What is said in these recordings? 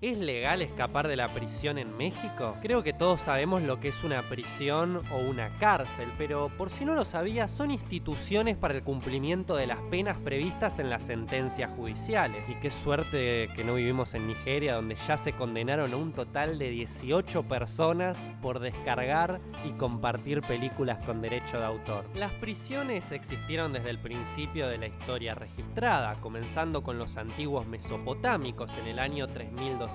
¿Es legal escapar de la prisión en México? Creo que todos sabemos lo que es una prisión o una cárcel, pero por si no lo sabías, son instituciones para el cumplimiento de las penas previstas en las sentencias judiciales. Y qué suerte que no vivimos en Nigeria, donde ya se condenaron a un total de 18 personas por descargar y compartir películas con derecho de autor. Las prisiones existieron desde el principio de la historia registrada, comenzando con los antiguos mesopotámicos en el año 3200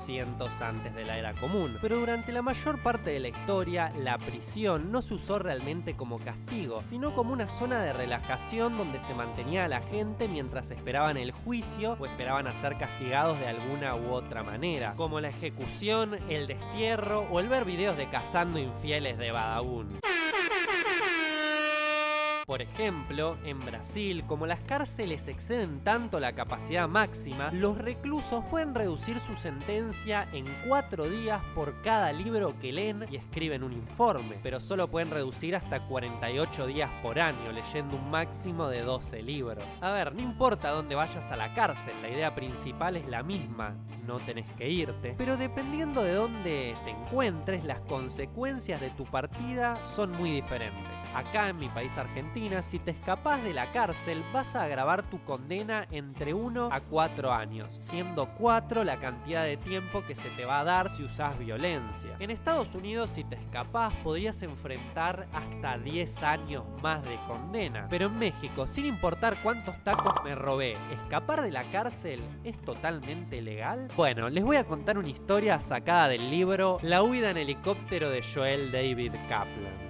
antes de la era común, pero durante la mayor parte de la historia la prisión no se usó realmente como castigo, sino como una zona de relajación donde se mantenía a la gente mientras esperaban el juicio o esperaban a ser castigados de alguna u otra manera, como la ejecución, el destierro o el ver videos de cazando infieles de Badabun. Por ejemplo, en Brasil, como las cárceles exceden tanto la capacidad máxima, los reclusos pueden reducir su sentencia en 4 días por cada libro que leen y escriben un informe, pero solo pueden reducir hasta 48 días por año, leyendo un máximo de 12 libros. A ver, no importa dónde vayas a la cárcel, la idea principal es la misma, no tenés que irte, pero dependiendo de dónde te encuentres, las consecuencias de tu partida son muy diferentes. Acá en mi país Argentina, si te escapás de la cárcel, vas a agravar tu condena entre 1 a 4 años, siendo 4 la cantidad de tiempo que se te va a dar si usás violencia. En Estados Unidos, si te escapás, podrías enfrentar hasta 10 años más de condena. Pero en México, sin importar cuántos tacos me robé, escapar de la cárcel es totalmente legal. Bueno, les voy a contar una historia sacada del libro La huida en helicóptero de Joel David Kaplan.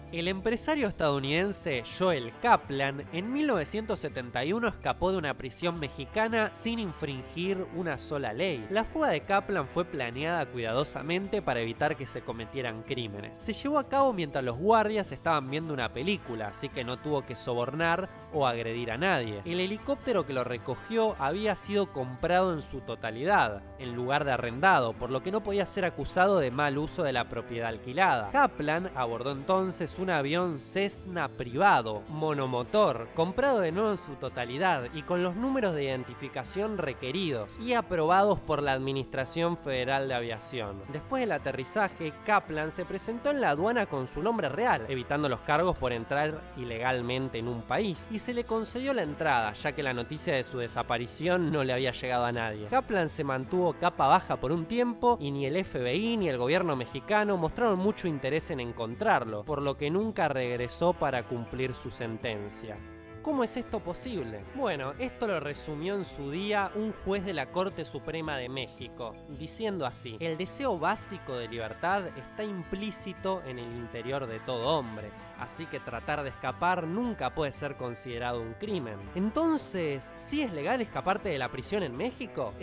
El empresario estadounidense Joel Kaplan en 1971 escapó de una prisión mexicana sin infringir una sola ley. La fuga de Kaplan fue planeada cuidadosamente para evitar que se cometieran crímenes. Se llevó a cabo mientras los guardias estaban viendo una película, así que no tuvo que sobornar o agredir a nadie. El helicóptero que lo recogió había sido comprado en su totalidad, en lugar de arrendado, por lo que no podía ser acusado de mal uso de la propiedad alquilada. Kaplan abordó entonces un avión Cessna privado, monomotor, comprado de nuevo en su totalidad y con los números de identificación requeridos y aprobados por la Administración Federal de Aviación. Después del aterrizaje, Kaplan se presentó en la aduana con su nombre real, evitando los cargos por entrar ilegalmente en un país, y se le concedió la entrada, ya que la noticia de su desaparición no le había llegado a nadie. Kaplan se mantuvo capa baja por un tiempo y ni el FBI ni el gobierno mexicano mostraron mucho interés en encontrarlo, por lo que nunca regresó para cumplir su sentencia. ¿Cómo es esto posible? Bueno, esto lo resumió en su día un juez de la Corte Suprema de México, diciendo así: el deseo básico de libertad está implícito en el interior de todo hombre, así que tratar de escapar nunca puede ser considerado un crimen. Entonces, ¿sí es legal escaparte de la prisión en México?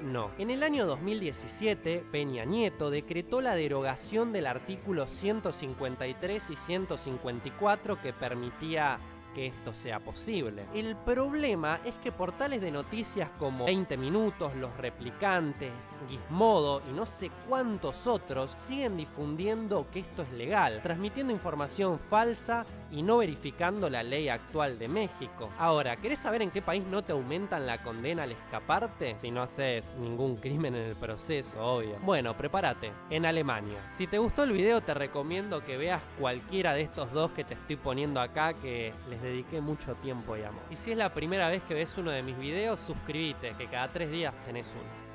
No. En el año 2017, Peña Nieto decretó la derogación del artículo 153 y 154 que permitía que esto sea posible. El problema es que portales de noticias como 20 Minutos, Los Replicantes, Gizmodo y no sé cuántos otros siguen difundiendo que esto es legal, transmitiendo información falsa y no verificando la ley actual de México. Ahora, ¿querés saber en qué país no te aumentan la condena al escaparte? Si no haces ningún crimen en el proceso, obvio. Bueno, prepárate. En Alemania. Si te gustó el video, te recomiendo que veas cualquiera de estos dos que te estoy poniendo acá, que les dediqué mucho tiempo y amor. Y si es la primera vez que ves uno de mis videos, suscríbete, que cada 3 días tenés uno.